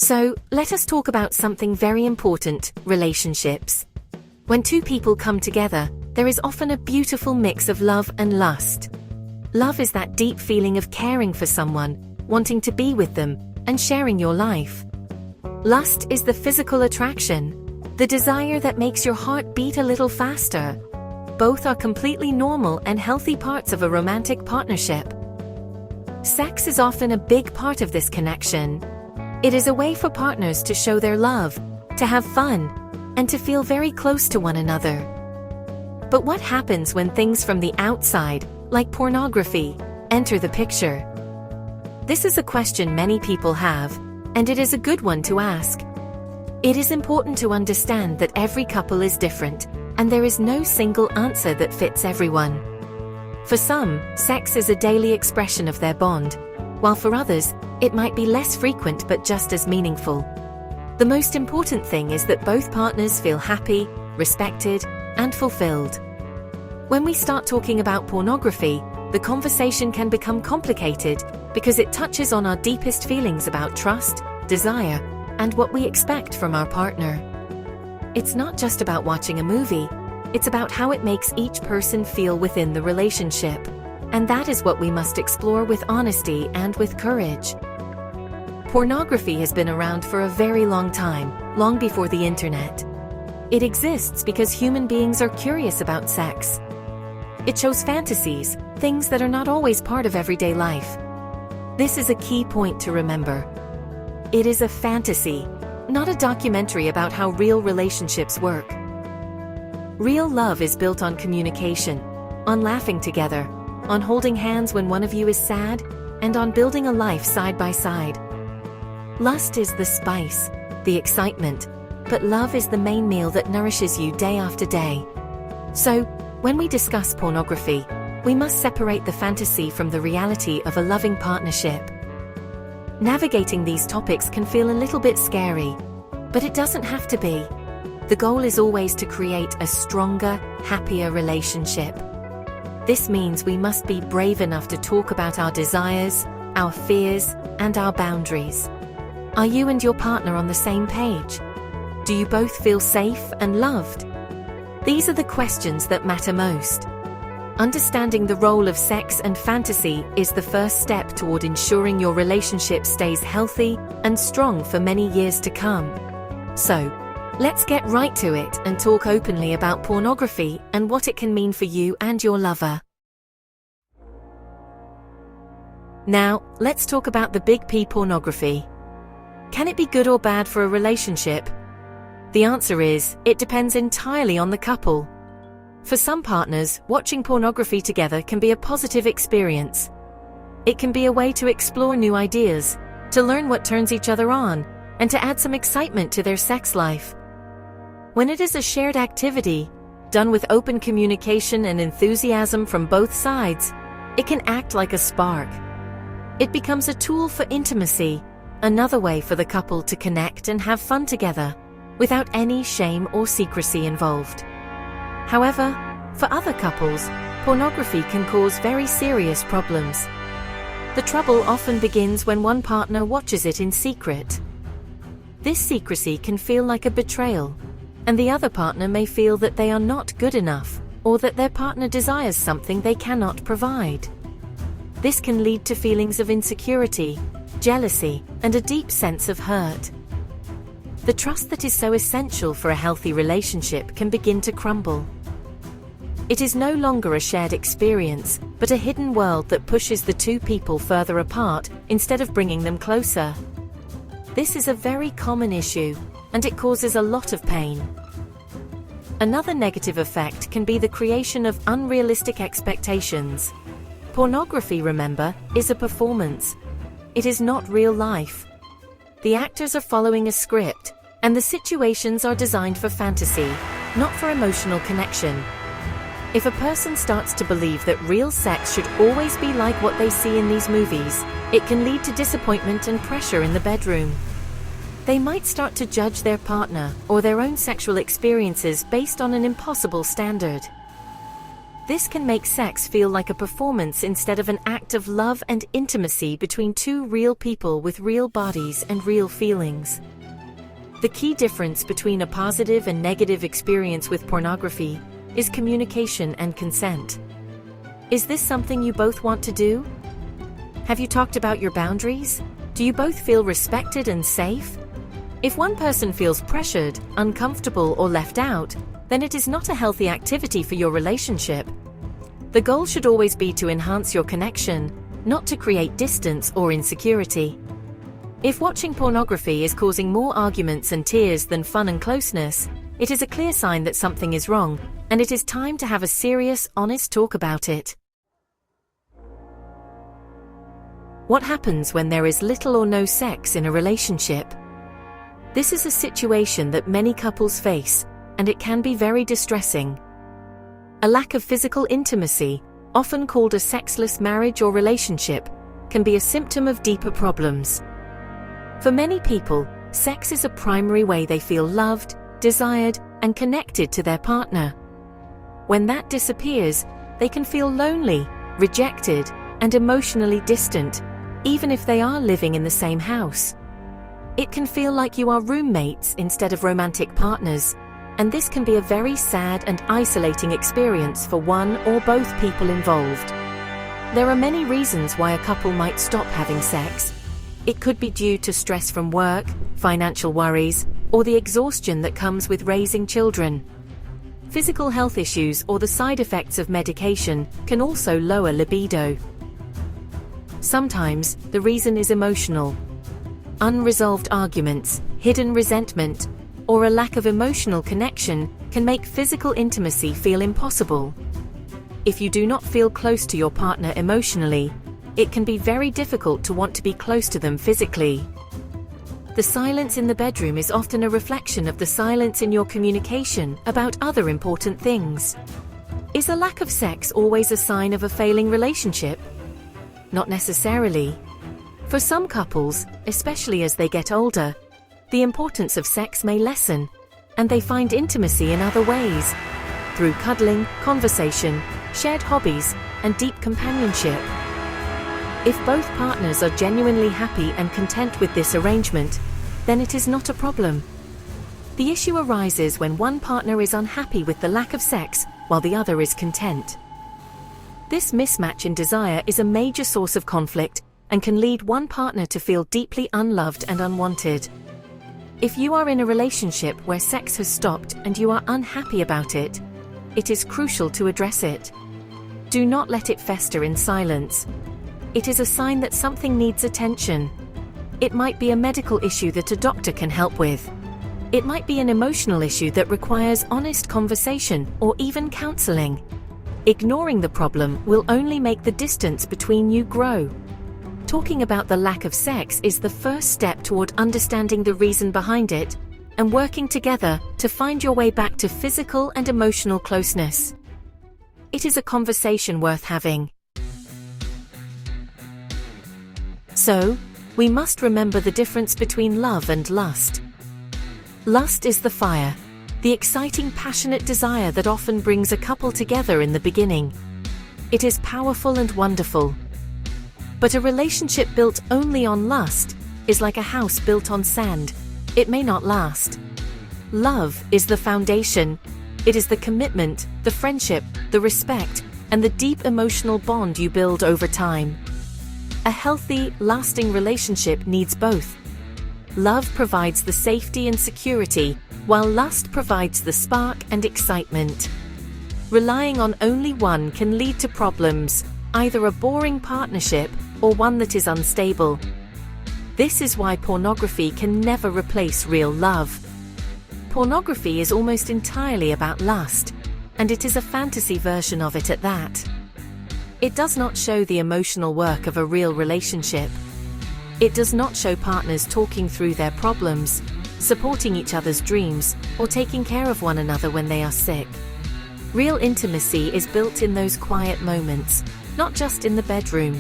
So, let us talk about something very important: relationships. When two people come together, there is often a beautiful mix of love and lust. Love is that deep feeling of caring for someone, wanting to be with them, and sharing your life. Lust is the physical attraction, the desire that makes your heart beat a little faster. Both are completely normal and healthy parts of a romantic partnership. Sex is often a big part of this connection. It is a way for partners to show their love, to have fun, and to feel very close to one another. But what happens when things from the outside, like pornography, enter the picture? This is a question many people have, and it is a good one to ask. It is important to understand that every couple is different, and there is no single answer that fits everyone. For some, sex is a daily expression of their bond, while for others, it might be less frequent but just as meaningful. The most important thing is that both partners feel happy, respected, and fulfilled. When we start talking about pornography, the conversation can become complicated because it touches on our deepest feelings about trust, desire, and what we expect from our partner. It's not just about watching a movie, it's about how it makes each person feel within the relationship. And that is what we must explore with honesty and with courage. Pornography has been around for a very long time, long before the internet. It exists because human beings are curious about sex. It shows fantasies, things that are not always part of everyday life. This is a key point to remember. It is a fantasy, not a documentary about how real relationships work. Real love is built on communication, on laughing together, on holding hands when one of you is sad, and on building a life side by side. Lust is the spice, the excitement, but love is the main meal that nourishes you day after day. So, when we discuss pornography, we must separate the fantasy from the reality of a loving partnership. Navigating these topics can feel a little bit scary, but it doesn't have to be. The goal is always to create a stronger, happier relationship. This means we must be brave enough to talk about our desires, our fears, and our boundaries. Are you and your partner on the same page? Do you both feel safe and loved? These are the questions that matter most. Understanding the role of sex and fantasy is the first step toward ensuring your relationship stays healthy and strong for many years to come. So, let's get right to it and talk openly about pornography and what it can mean for you and your lover. Now, let's talk about the big P, pornography. Can it be good or bad for a relationship? The answer is, it depends entirely on the couple. For some partners, watching pornography together can be a positive experience. It can be a way to explore new ideas, to learn what turns each other on, and to add some excitement to their sex life. When it is a shared activity, done with open communication and enthusiasm from both sides, it can act like a spark. It becomes a tool for intimacy, another way for the couple to connect and have fun together, without any shame or secrecy involved. However, for other couples, pornography can cause very serious problems. The trouble often begins when one partner watches it in secret. This secrecy can feel like a betrayal, and the other partner may feel that they are not good enough, or that their partner desires something they cannot provide. This can lead to feelings of insecurity, jealousy, and a deep sense of hurt. The trust that is so essential for a healthy relationship can begin to crumble. It is no longer a shared experience, but a hidden world that pushes the two people further apart instead of bringing them closer. This is a very common issue, and it causes a lot of pain. Another negative effect can be the creation of unrealistic expectations. Pornography, remember, is a performance. It is not real life. The actors are following a script, and the situations are designed for fantasy, not for emotional connection. If a person starts to believe that real sex should always be like what they see in these movies, it can lead to disappointment and pressure in the bedroom. They might start to judge their partner or their own sexual experiences based on an impossible standard. This can make sex feel like a performance instead of an act of love and intimacy between two real people with real bodies and real feelings. The key difference between a positive and negative experience with pornography is communication and consent. Is this something you both want to do? Have you talked about your boundaries? Do you both feel respected and safe? If one person feels pressured, uncomfortable, or left out, then it is not a healthy activity for your relationship. The goal should always be to enhance your connection, not to create distance or insecurity. If watching pornography is causing more arguments and tears than fun and closeness, it is a clear sign that something is wrong, and it is time to have a serious, honest talk about it. What happens when there is little or no sex in a relationship? This is a situation that many couples face, and it can be very distressing. A lack of physical intimacy, often called a sexless marriage or relationship, can be a symptom of deeper problems. For many people, sex is a primary way they feel loved, desired, and connected to their partner. When that disappears, they can feel lonely, rejected, and emotionally distant, even if they are living in the same house. It can feel like you are roommates instead of romantic partners, and this can be a very sad and isolating experience for one or both people involved. There are many reasons why a couple might stop having sex. It could be due to stress from work, financial worries, or the exhaustion that comes with raising children. Physical health issues or the side effects of medication can also lower libido. Sometimes, the reason is emotional. Unresolved arguments, hidden resentment, or a lack of emotional connection can make physical intimacy feel impossible. If you do not feel close to your partner emotionally, it can be very difficult to want to be close to them physically. The silence in the bedroom is often a reflection of the silence in your communication about other important things. Is a lack of sex always a sign of a failing relationship? Not necessarily. For some couples, especially as they get older, the importance of sex may lessen, and they find intimacy in other ways, through cuddling, conversation, shared hobbies, and deep companionship. If both partners are genuinely happy and content with this arrangement, then it is not a problem. The issue arises when one partner is unhappy with the lack of sex while the other is content. This mismatch in desire is a major source of conflict and can lead one partner to feel deeply unloved and unwanted. If you are in a relationship where sex has stopped and you are unhappy about it, it is crucial to address it. Do not let it fester in silence. It is a sign that something needs attention. It might be a medical issue that a doctor can help with. It might be an emotional issue that requires honest conversation or even counseling. Ignoring the problem will only make the distance between you grow. Talking about the lack of sex is the first step toward understanding the reason behind it and working together to find your way back to physical and emotional closeness. It is a conversation worth having. So, we must remember the difference between love and lust. Lust is the fire, the exciting, passionate desire that often brings a couple together in the beginning. It is powerful and wonderful. But a relationship built only on lust is like a house built on sand. It may not last. Love is the foundation. It is the commitment, the friendship, the respect, and the deep emotional bond you build over time. A healthy, lasting relationship needs both. Love provides the safety and security, while lust provides the spark and excitement. Relying on only one can lead to problems, either a boring partnership or one that is unstable. This is why pornography can never replace real love. Pornography is almost entirely about lust, and it is a fantasy version of it at that. It does not show the emotional work of a real relationship. It does not show partners talking through their problems, supporting each other's dreams, or taking care of one another when they are sick. Real intimacy is built in those quiet moments, not just in the bedroom.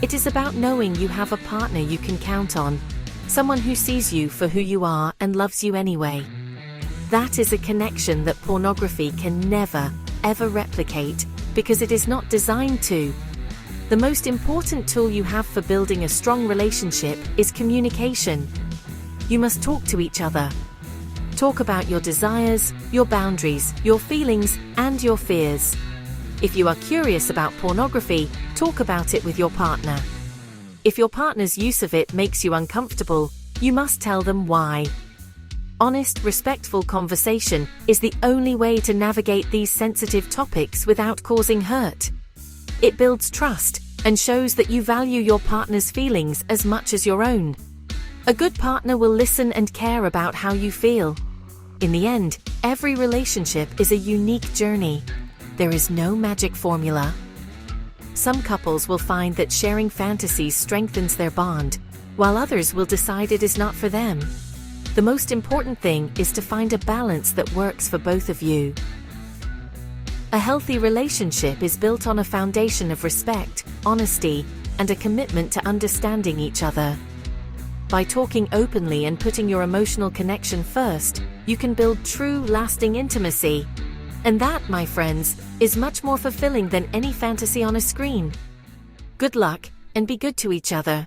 It is about knowing you have a partner you can count on, someone who sees you for who you are and loves you anyway. That is a connection that pornography can never, ever replicate, because it is not designed to. The most important tool you have for building a strong relationship is communication. You must talk to each other. Talk about your desires, your boundaries, your feelings, and your fears. If you are curious about pornography, talk about it with your partner. If your partner's use of it makes you uncomfortable, you must tell them why. Honest, respectful conversation is the only way to navigate these sensitive topics without causing hurt. It builds trust and shows that you value your partner's feelings as much as your own. A good partner will listen and care about how you feel. In the end, every relationship is a unique journey. There is no magic formula. Some couples will find that sharing fantasies strengthens their bond, while others will decide it is not for them. The most important thing is to find a balance that works for both of you. A healthy relationship is built on a foundation of respect, honesty, and a commitment to understanding each other. By talking openly and putting your emotional connection first, you can build true, lasting intimacy. And that, my friends, is much more fulfilling than any fantasy on a screen. Good luck, and be good to each other.